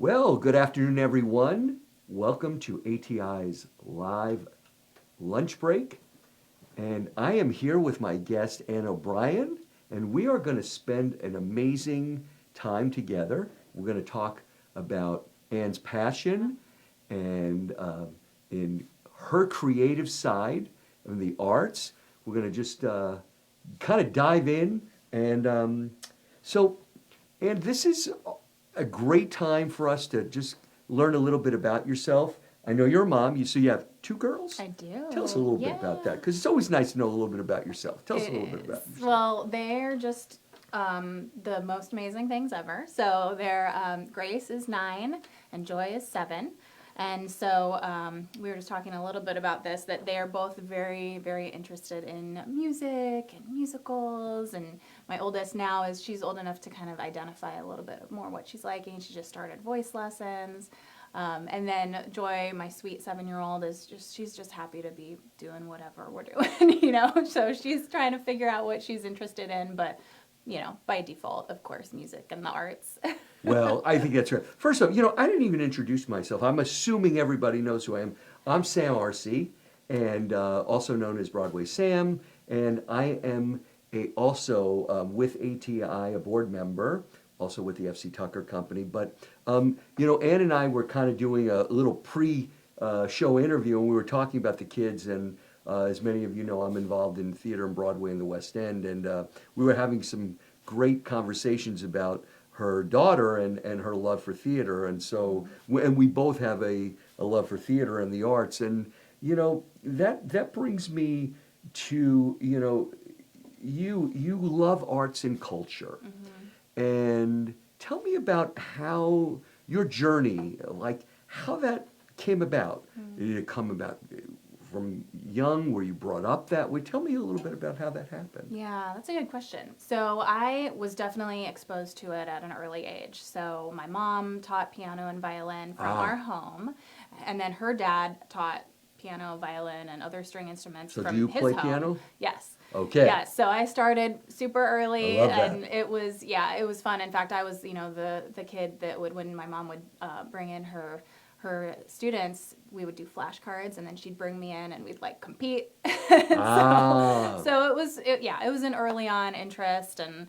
Well, good afternoon, everyone. Welcome to ATI's live lunch break. And I am here with my guest, Ann O'Brien, and we are going to spend an amazing time together. We're going to talk about Ann's passion and in her creative side and the arts. We're going to just kind of dive in. And this is a great time for us to just learn a little bit about yourself. I know you're a mom, so you have two girls? I do. Tell us a little bit about that, because it's always nice to know a little bit about yourself. Tell us a little bit about yourself. Well, they're just the most amazing things ever. So Grace is 9 and Joy is 7. And so we were just talking a little bit about this, that they are both very, very interested in music and musicals. And my oldest now she's old enough to kind of identify a little bit more what she's liking. She just started voice lessons. And then Joy, my sweet 7-year-old, she's just happy to be doing whatever we're doing, So she's trying to figure out what she's interested in, but, by default, of course, music and the arts. Well, I think that's right. First off, I didn't even introduce myself. I'm assuming everybody knows who I am. I'm Sam Arcee, and also known as Broadway Sam, and I am also with ATI, a board member, also with the FC Tucker Company. But, Ann and I were kind of doing a little pre-show interview, and we were talking about the kids, and as many of you know, I'm involved in theater and Broadway in the West End, and we were having some great conversations about her daughter and her love for theater, and so and we both have a love for theater and the arts, and that brings me to you love arts and culture, and tell me about how your journey, like how that came about. Did it come about from young? Were you brought up that way? Tell me a little bit about how that happened. Yeah, that's a good question. So I was definitely exposed to it at an early age. So my mom taught piano and violin from our home, and then her dad taught piano, violin, and other string instruments So from do you his play home. piano? Yes. Okay. Yeah, so I started super early, I love that. and it was fun. In fact, I was, the kid that when my mom would bring in her students, we would do flashcards, and then she'd bring me in, and we'd compete. So it was an early on interest, and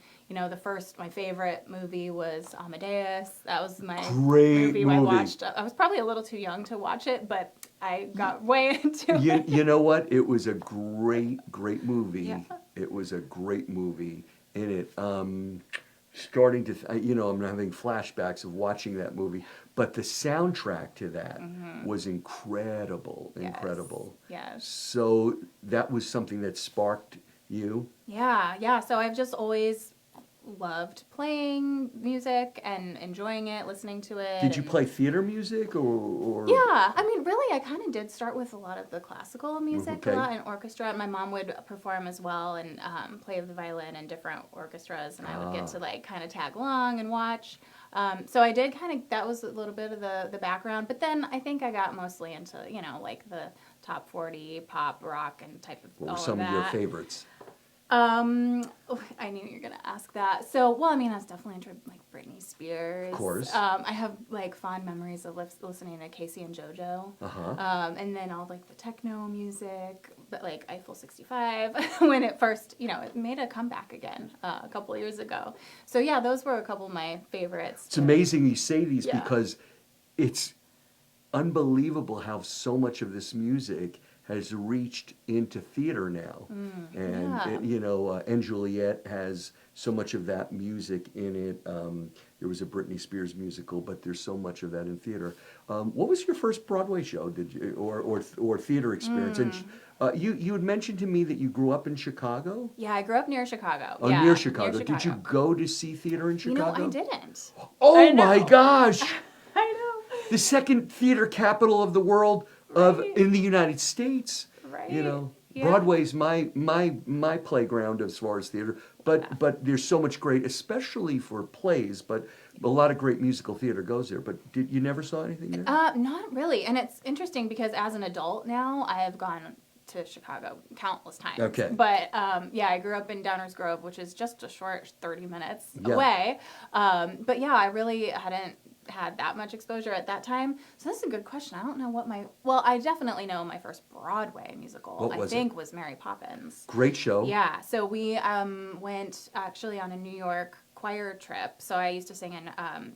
my favorite movie was Amadeus. That was my Great movie I watched. I was probably a little too young to watch it, but I got way into it. You know what? It was a great movie. Yeah. It was a great movie, and it starting to I'm having flashbacks of watching that movie, but the soundtrack to that was incredible. Yes. So that was something that sparked you. Yeah. So I've just always loved playing music and enjoying it, listening to it. Did you play theater music or? Yeah, I mean, really, I kind of did start with a lot of the classical music, Okay. a lot in orchestra. My mom would perform as well and play the violin in different orchestras, and I would get to kind of tag along and watch. So I did that was a little bit of the background, but then I think I got mostly into, the top 40 pop, rock, and type of What all were some of of your that. favorites? I knew you were gonna ask that. So, I was definitely into Britney Spears. Of course. I have fond memories of listening to Casey and JoJo. And then all the techno music, but Eiffel 65 when it first, it made a comeback again a couple of years ago. So yeah, those were a couple of my favorites. It's amazing you say these Yeah. because it's unbelievable how so much of this music has reached into theater now. And Juliet has so much of that music in it. There was a Britney Spears musical, but there's so much of that in theater. What was your first Broadway show? Did you or theater experience? And you had mentioned to me that you grew up in Chicago. Yeah, I grew up near Chicago. Oh, yeah, near Chicago. Did you go to see theater in Chicago? I didn't. Oh I know. my gosh! I know. The second theater capital of the world in the United States. Right. Yeah. Broadway's my playground as far as theater, but there's so much great, especially for plays, but a lot of great musical theater goes there. But you never saw anything there? Not really. And it's interesting because as an adult now, I have gone to Chicago countless times. Okay. But I grew up in Downers Grove, which is just a short 30 minutes Yeah. away. But yeah, I really hadn't had that much exposure at that time. So that's a good question. I don't know what well, I definitely know my first Broadway musical, What was I think, was Mary Poppins. Great show. Yeah, so we went actually on a New York choir trip. So I used to sing in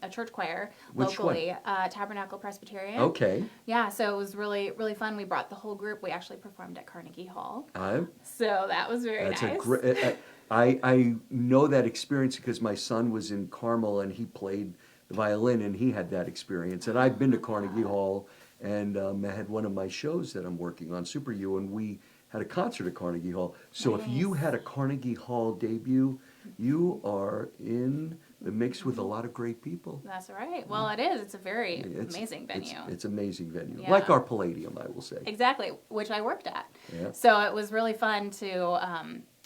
a church choir Which locally, Tabernacle Presbyterian. Okay. Yeah, so it was really, really fun. We brought the whole group. We actually performed at Carnegie Hall. I, So that was very that's nice. a great. I know that experience because my son was in Carmel and he played the violin and he had that experience. And I've been to Carnegie Hall and I had one of my shows that I'm working on, Super U, and we had a concert at Carnegie Hall. So if you Nice. had a Carnegie Hall debut, you are in the mix with a lot of great people. That's right. Well, it is. It's a very It's- amazing venue. It's amazing venue, Yeah. like our Palladium, I will say. Exactly, which I worked at. Yeah. So it was really fun to,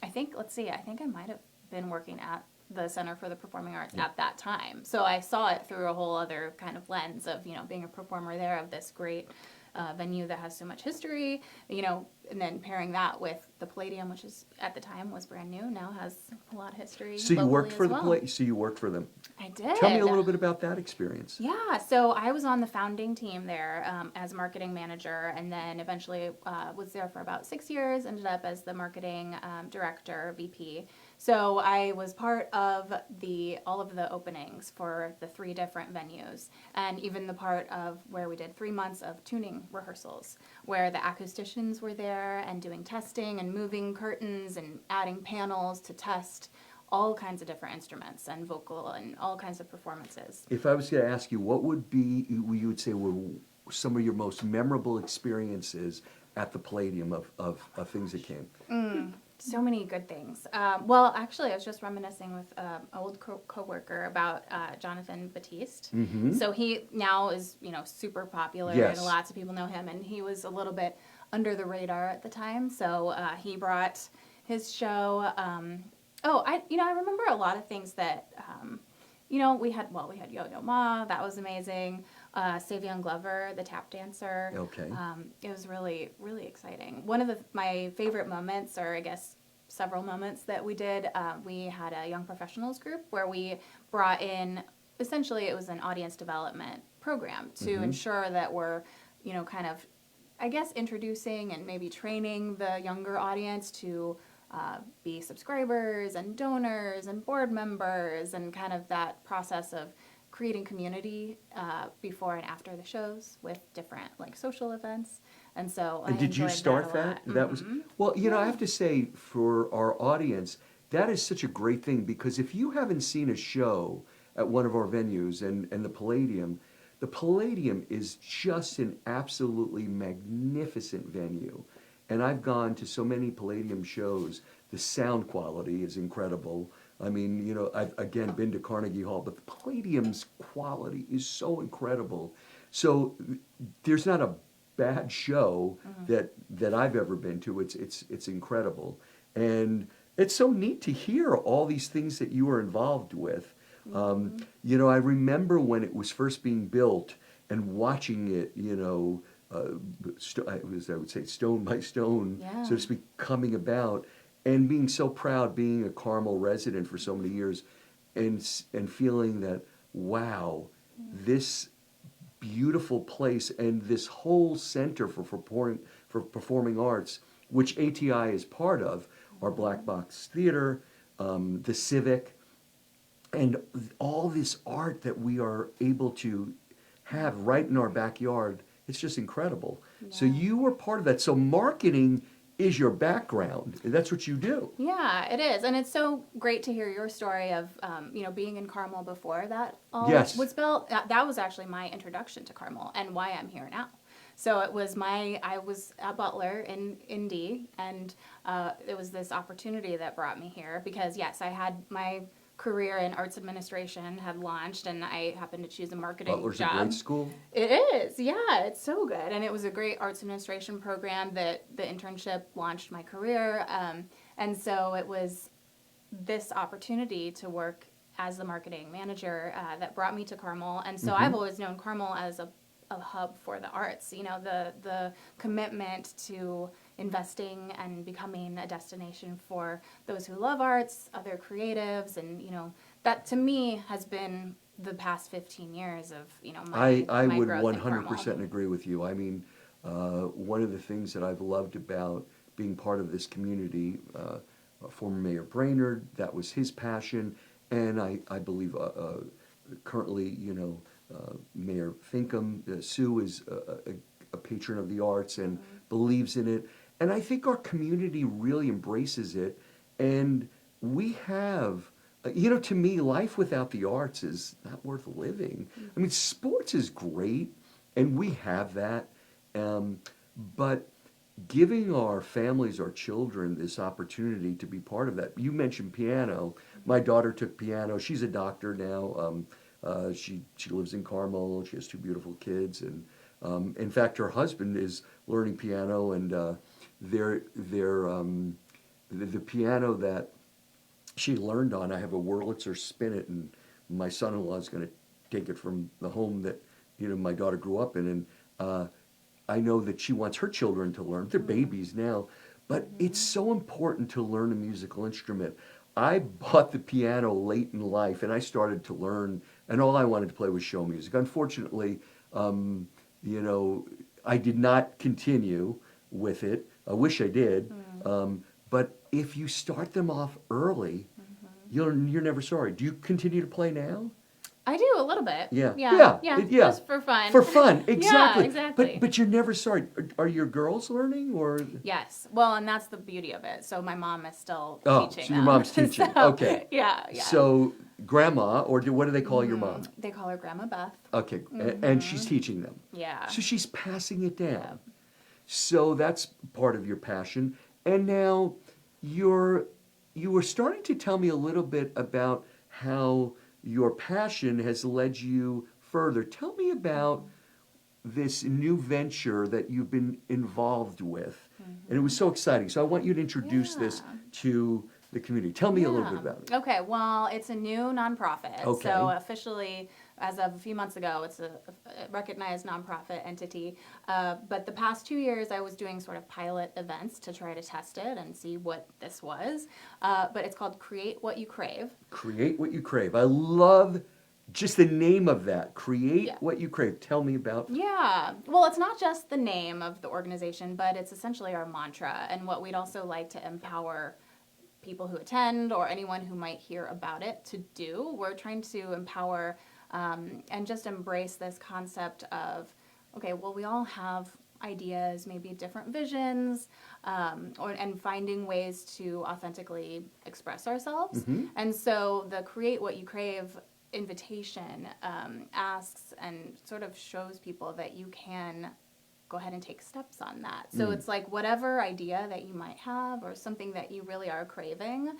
I think I might have been working at the Center for the Performing Arts at that time. So I saw it through a whole other kind of lens of, being a performer there of this great venue that has so much history, and then pairing that with the Palladium, which is at the time was brand new, now has a lot of history. So you worked for locally as well. So you worked for them. I did. Tell me a little bit about that experience. Yeah, so I was on the founding team there as marketing manager, and then eventually was there for about 6 years, ended up as the marketing director, VP. So I was part of all of the openings for the 3 different venues, and even the part of where we did 3 months of tuning rehearsals, where the acousticians were there and doing testing and moving curtains and adding panels to test all kinds of different instruments and vocal and all kinds of performances. If I was going to ask you, what would be, you would say were some of your most memorable experiences at the Palladium of things that came? So many good things. Well, actually, I was just reminiscing with an old co-worker about Jonathan Batiste. Mm-hmm. So he now is, super popular, Yes. and lots of people know him, and he was a little bit under the radar at the time. So he brought his show. I remember a lot of things that, we had Yo-Yo Ma, that was amazing. Savion Glover, the tap dancer. Okay. It was really, really exciting. One of my favorite moments, or I guess several moments that we did, we had a young professionals group where we brought in, essentially it was an audience development program to ensure that we're, kind of, I guess, introducing and maybe training the younger audience to be subscribers and donors and board members, and kind of that process of creating community before and after the shows with different social events. And so And did you start that? That was, well, I have to say, for our audience, that is such a great thing, because if you haven't seen a show at one of our venues, and the Palladium is just an absolutely magnificent venue. And I've gone to so many Palladium shows. The sound quality is incredible. I mean, I've again been to Carnegie Hall, but the Palladium's quality is so incredible. So there's not a bad show that I've ever been to. It's incredible, and it's so neat to hear all these things that you were involved with. I remember when it was first being built and watching it. I would say stone by stone, Yeah. so to speak, coming about, and being so proud, being a Carmel resident for so many years, and feeling that, wow, this beautiful place and this whole center for performing arts, which ATI is part of, our Black Box Theater, the Civic, and all this art that we are able to have right in our backyard. It's just incredible. So Yeah. you were part of that. So marketing is your background. That's what you do. Yeah, it is, and it's so great to hear your story of being in Carmel before that all Yes. was built. That was actually my introduction to Carmel and why I'm here now. So I was a butler in Indy, and it was this opportunity that brought me here because yes, I had my career in arts administration had launched, and I happened to choose a marketing Butler's job. a great school. It is, yeah, it's so good. And it was a great arts administration program that the internship launched my career. And so it was this opportunity to work as the marketing manager that brought me to Carmel. And so I've always known Carmel as a hub for the arts, the commitment to investing and becoming a destination for those who love arts, other creatives, and that to me has been the past 15 years of, I my would growth in 100% Carmel. agree with you. I mean, one of the things that I've loved about being part of this community, former Mayor Brainerd, that was his passion, and I believe currently, Mayor Finkham, Sue is a patron of the arts and believes in it. And I think our community really embraces it. And we have, to me, life without the arts is not worth living. I mean, sports is great, and we have that. But giving our families, our children, this opportunity to be part of that. You mentioned piano. My daughter took piano. She's a doctor now. She lives in Carmel. She has two beautiful kids, and in fact, her husband is learning piano, and the piano that she learned on. I have a Wurlitzer Spinet, and my son-in-law is going to take it from the home that my daughter grew up in, and I know that she wants her children to learn. They're babies now, but it's so important to learn a musical instrument. I bought the piano late in life, and I started to learn, and all I wanted to play was show music. Unfortunately, I did not continue with it. I wish I did. But if you start them off early, you're never sorry. Do you continue to play now? I do a little bit. Yeah. Yeah. Yeah. Just for fun. For fun, exactly. Yeah, exactly. But you're never sorry. Are your girls learning or? Yes. Well, and that's the beauty of it. So my mom is still teaching so your them. mom's teaching. So, Okay. Yeah. So grandma, or what do they call your mom? They call her Grandma Beth. Okay. And she's teaching them. Yeah. So she's passing it down. Yeah. So that's part of your passion. And now you were starting to tell me a little bit about how your passion has led you further. Tell me about this new venture that you've been involved with. And it was so exciting. So I want you to introduce this to the community. Tell me a little bit about it. Okay, well, it's a new nonprofit. Okay. So officially, as of a few months ago, it's a recognized nonprofit entity. But the past 2 years, I was doing sort of pilot events to try to test it and see what this was. But it's called Create What You Crave. Create What You Crave. I love just the name of that. Create What You Crave. Tell me about. Yeah. Well, it's not just the name of the organization, but it's essentially our mantra and what we'd also like to empower people who attend or anyone who might hear about it to do. We're trying to empower and just embrace this concept of, okay, well, we all have ideas, maybe different visions, and finding ways to authentically express ourselves. And so the Create What You Crave invitation asks and sort of shows people that you can go ahead and take steps on that. So it's like whatever idea that you might have or something that you really are craving,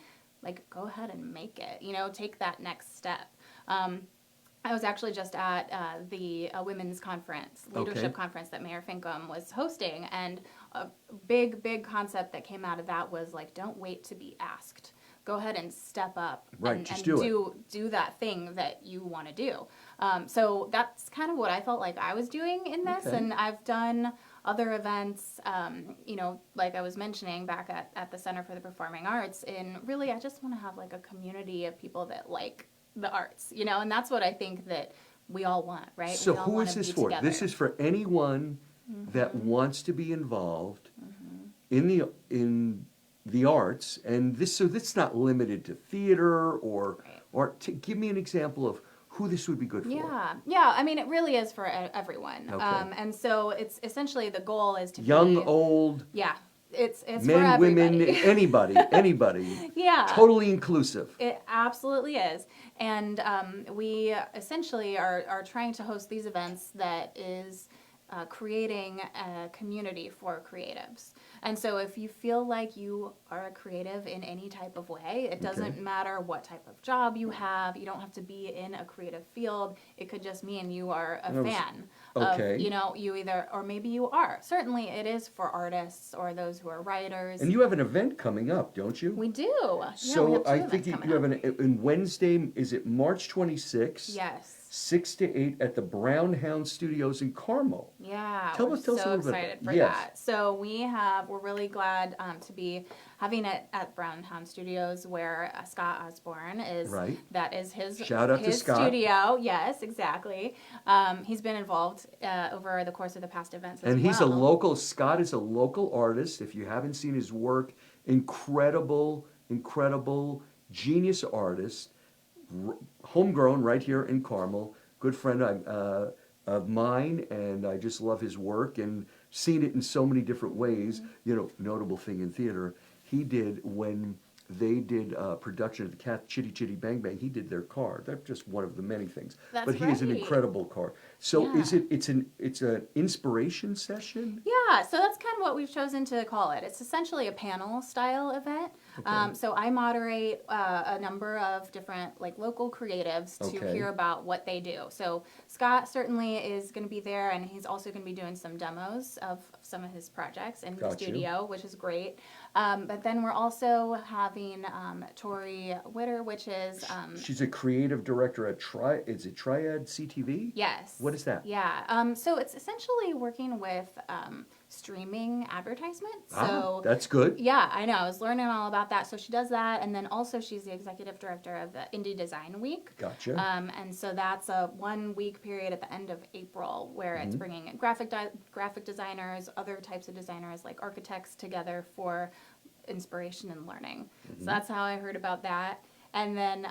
like go ahead and make it, take that next step. I was actually just at the women's conference, leadership conference that Mayor Finkham was hosting, and a big concept that came out of that was like, don't wait to be asked. Go ahead and step up and do that thing that you want to do. So that's kind of what I felt like I was doing in this, and I've done other events, like I was mentioning back at the Center for the Performing Arts, and really I just want to have like a community of people that like the arts, and that's what I think that we all want, right? So we all who wanna is this be for? together. This is for anyone that wants to be involved in the arts, and this is not limited to theater or give me an example of who this would be good for. Yeah. I mean, it really is for everyone. Okay. And so it's essentially the goal is to Young, be, old, yeah. It's men, for everybody. women, anybody. Yeah. Totally inclusive. It absolutely is. And we essentially are trying to host these events that is creating a community for creatives. And so if you feel like you are a creative in any type of way, it doesn't matter what type of job you have. You don't have to be in a creative field. It could just mean you are a fan of, you either, or maybe you are. Certainly it is for artists or those who are writers. And you have an event coming up, don't you? We do. So we have I two think events you have coming up. an Wednesday, is it March 26th? Yes. 6 to 8 at the Brown Hound Studios in Carmel. Yeah, Tell we're us a so little bit excited about for yes. that. So we're really glad to be having it at Browntown Studios where Scott Osborne is. Right. That is his Shout out to his Scott. studio. Yes, exactly. He's been involved over the course of the past events as And well. he's a local, Scott is a local artist. If you haven't seen his work, incredible, incredible, genius artist, homegrown right here in Carmel, good friend of mine, and I just love his work and seen it in so many different ways. You know, notable thing in theater, he did when they did production of the Cat Chitty Chitty Bang Bang, he did their car. That's just one of the many things. That's but he is an right. incredible car. So Yeah. it's an inspiration session? Yeah, so that's kind of what we've chosen to call it. It's essentially a panel style event. Okay. So I moderate a number of different like local creatives to Okay. hear about what they do. So Scott certainly is going to be there, and he's also going to be doing some demos of some of his projects in the Got you. studio, which is great. But then we're also having Tori Witter, which is She's a creative director at is it Triad CTV? yes. What is that? Yeah. So it's essentially working with streaming advertisements. So That's good. yeah, I know. I was learning all about that. So she does that, and then also she's the executive director of the Indie Design Week. Gotcha. And so that's a 1 week period at the end of April where it's bringing in graphic designers, other types of designers like architects together for inspiration and learning. So that's how I heard about that. And then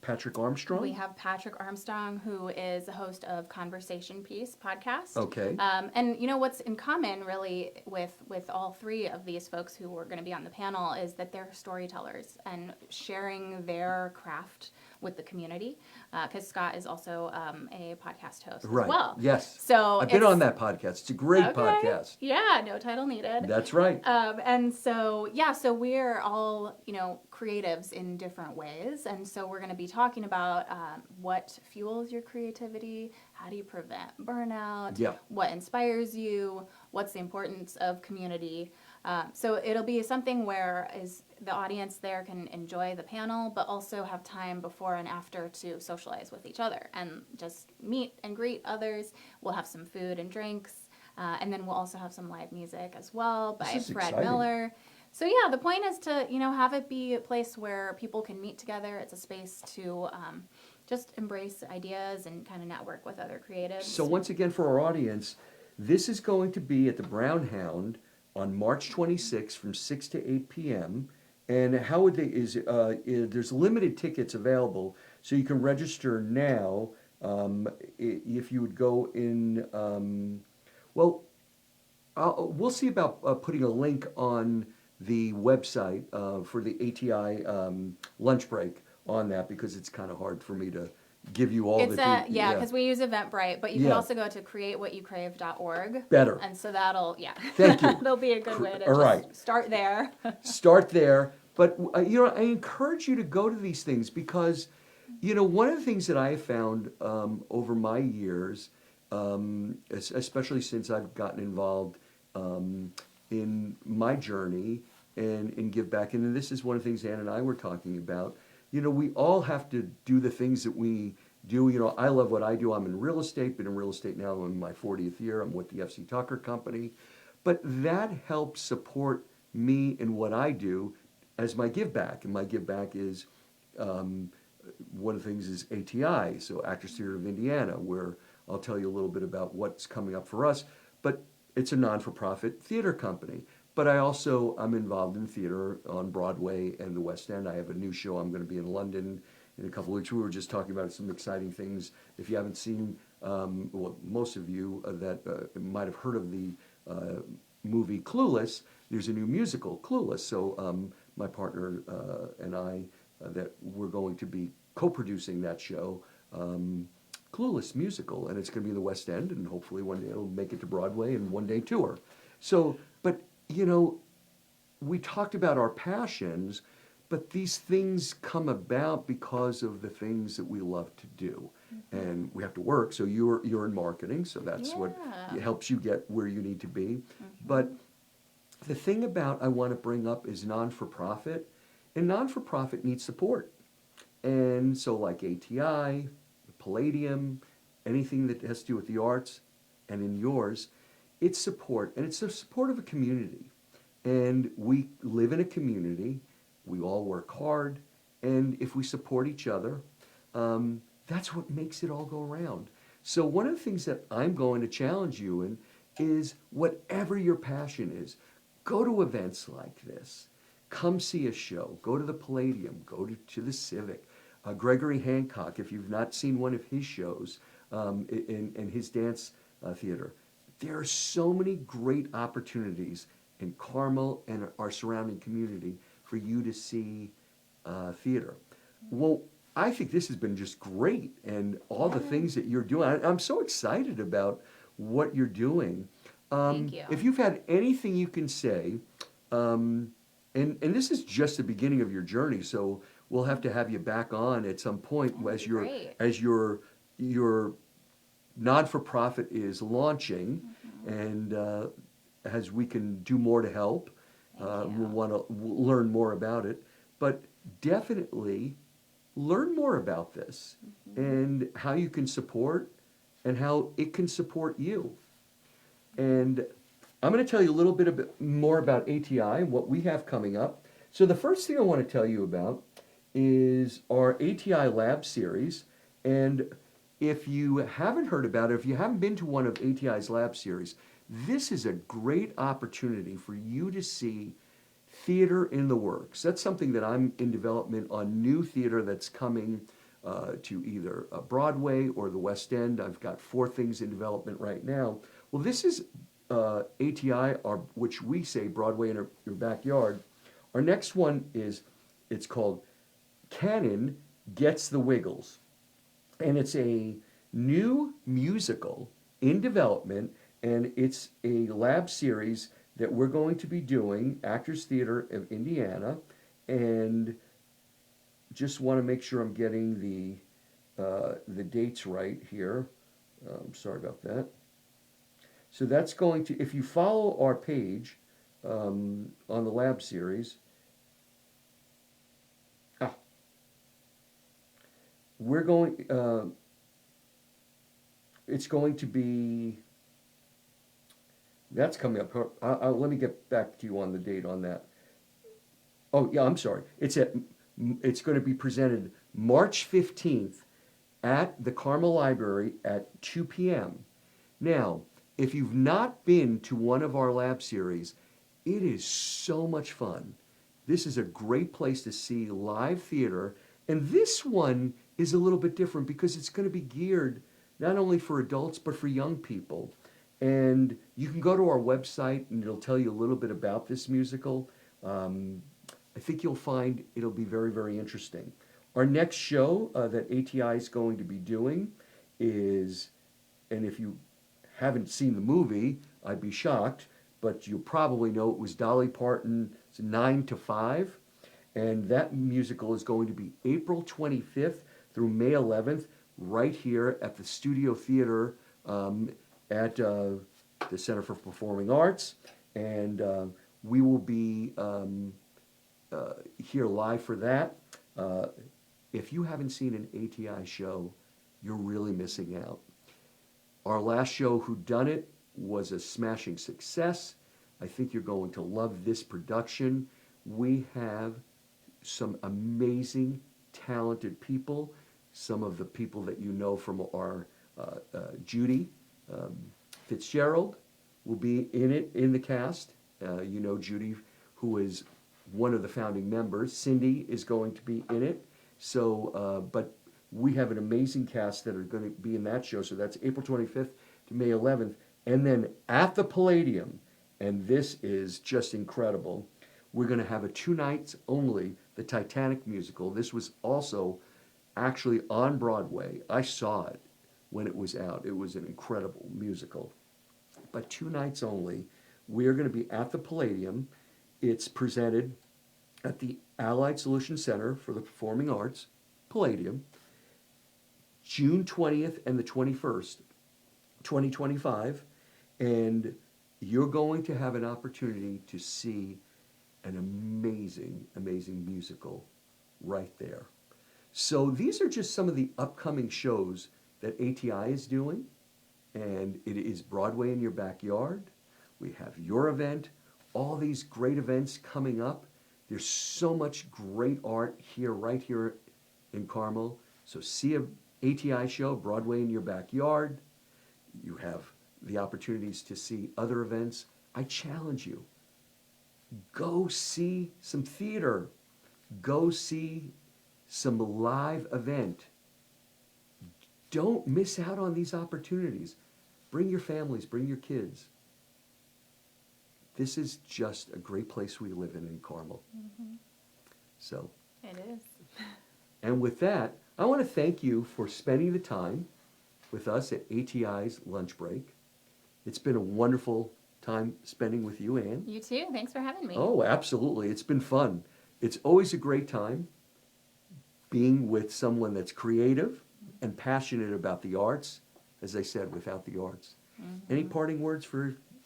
Patrick Armstrong? we have Patrick Armstrong, who is the host of Conversation Piece podcast. Okay. And you know what's in common really with all three of these folks who are going to be on the panel is that they're storytellers and sharing their craft with the community. Because Scott is also a podcast host Right. as well. Yes. So I've been it's- on that podcast. It's a great Okay. podcast. Yeah, no title needed. That's right. And so, yeah, so we're all, creatives in different ways. And so we're going to be talking about what fuels your creativity, how do you prevent burnout, Yeah. what inspires you, what's the importance of community. So it'll be something where the audience there can enjoy the panel, but also have time before and after to socialize with each other and just meet and greet others. We'll have some food and drinks. And then we'll also have some live music as well by This is Fred exciting. Miller. So yeah, the point is to, have it be a place where people can meet together. It's a space to just embrace ideas and kind of network with other creatives. So once again, for our audience, this is going to be at the Brown Hound on March 26th from 6 to 8 p.m. And how would they, there's limited tickets available, so you can register now. If you would go in, we'll see about putting a link on the website for the ATI lunch break on that, because it's kind of hard for me to give you all It's the because we use Eventbrite, but you can Yeah. also go to createwhatyoucrave.org. Better. And so that'll Thank you. that'll be a good way to All just right. start there. Start there. But, I encourage you to go to these things because, one of the things that I have found over my years, especially since I've gotten involved in my journey and in Give Back, and this is one of the things Ann and I were talking about, we all have to do the things that we do. I love what I do. I'm in real estate, been in real estate now in my 40th year. I'm with the FC Tucker Company. But that helps support me in what I do as my give back. And my give back is, one of the things is ATI, so Actors Theater of Indiana, where I'll tell you a little bit about what's coming up for us. But it's a non-for-profit theater company. But I'm involved in theater on Broadway and the West End. I have a new show. I'm going to be in London in a couple of weeks. We were just talking about some exciting things. If you haven't seen, most of you that might have heard of the movie Clueless, there's a new musical, Clueless. So my partner and I, that we're going to be co-producing that show, Clueless musical, and it's going to be in the West End, and hopefully one day it'll make it to Broadway and one day tour. So, but we talked about our passions, but these things come about because of the things that we love to do, and we have to work. So you're in marketing, so that's what helps you get where you need to be. But the thing about I want to bring up is non-for-profit, and non-for-profit needs support. And so like ATI, Palladium, anything that has to do with the arts, and in yours, it's support, and it's the support of a community. And we live in a community, we all work hard, and if we support each other, that's what makes it all go around. So one of the things that I'm going to challenge you in is whatever your passion is, go to events like this. Come see a show. Go to the Palladium. Go to the Civic. Gregory Hancock, if you've not seen one of his shows in his dance theater, there are so many great opportunities in Carmel and our surrounding community for you to see theater. Well, I think this has been just great, and all the things that you're doing. I'm so excited about what you're doing. Thank you. If you've had anything you can say, and this is just the beginning of your journey, so we'll have to have you back on at some point That'd be great. as your non-for-profit is launching, and as we can do more to help, Thank you. we'll want to learn more about it. But definitely learn more about this and how you can support and how it can support you. And I'm going to tell you a little bit more about ATI and what we have coming up. So the first thing I want to tell you about is our ATI Lab series. And if you haven't heard about it, if you haven't been to one of ATI's Lab series, this is a great opportunity for you to see theater in the works. That's something that I'm in development on new theater that's coming to either Broadway or the West End. I've got 4 things in development right now. Well, this is ATI, which we say Broadway in your backyard. Our next one it's called Cannon Gets the Wiggles. And it's a new musical in development, and it's a lab series that we're going to be doing, Actors Theater of Indiana, and just want to make sure I'm getting the dates right here. Sorry about that. So that's going to, if you follow our page on the lab series, we're going, it's going to be, that's coming up. Let me get back to you on the date on that. Oh, yeah, I'm sorry. It's going to be presented March 15th at the Carmel Library at 2 p.m. Now, if you've not been to one of our lab series, it is so much fun. This is a great place to see live theater, and this one is a little bit different because it's going to be geared not only for adults but for young people. And you can go to our website and it'll tell you a little bit about this musical. I think you'll find it'll be very, very interesting. Our next show that ATI is going to be doing is, and if you haven't seen the movie, I'd be shocked, but you'll probably know it was Dolly Parton's 9 to 5. And that musical is going to be April 25th through May 11th, right here at the Studio Theater at the Center for Performing Arts. And we will be here live for that. If you haven't seen an ATI show, you're really missing out. Our last show, Whodunit, was a smashing success. I think you're going to love this production. We have some amazing, talented people. Some of the people that you know from our Judy Fitzgerald will be in the cast. You know Judy, who is one of the founding members. Cindy is going to be in it. So, but we have an amazing cast that are going to be in that show. So that's April 25th to May 11th. And then at the Palladium, and this is just incredible, we're going to have a 2 nights only, the Titanic musical. This was also actually on Broadway. I saw it when it was out. It was an incredible musical. But 2 nights only. We're going to be at the Palladium. It's presented at the Allied Solutions Center for the Performing Arts, Palladium, June 20th and the 21st, 2025. And you're going to have an opportunity to see an amazing, amazing musical right there. So these are just some of the upcoming shows that ATI is doing, and it is Broadway in your backyard. We have your event, all these great events coming up. There's so much great art here, right here in Carmel. So see a ATI show, Broadway in your backyard. You have the opportunities to see other events. I challenge you, go see some theater. Go see some live event. Don't miss out on these opportunities. Bring your families, bring your kids. This is just a great place we live in Carmel. Mm-hmm. So, It is. and with that, I want to thank you for spending the time with us at ATI's lunch break. It's been a wonderful time spending with you, Ann. You too. Thanks for having me. Oh, absolutely. It's been fun. It's always a great time being with someone that's creative and passionate about the arts, as I said, without the arts. Mm-hmm. Any parting words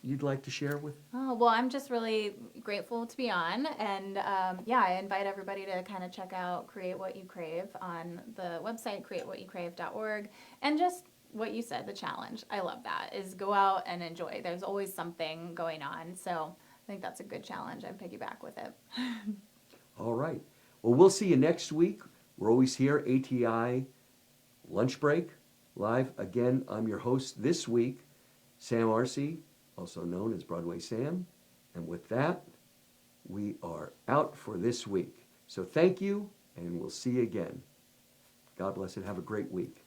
you'd like to share with? Oh, well, I'm just really grateful to be on. And yeah, I invite everybody to kind of check out Create What You Crave on the website, createwhatyoucrave.org. And just what you said, the challenge. I love that, is go out and enjoy. There's always something going on. So I think that's a good challenge. I piggyback with it. All right. Well, we'll see you next week. We're always here, ATI Lunch Break, live. Again, I'm your host this week, Sam Arcee, also known as Broadway Sam. And with that, we are out for this week. So thank you, and we'll see you again. God bless and have a great week.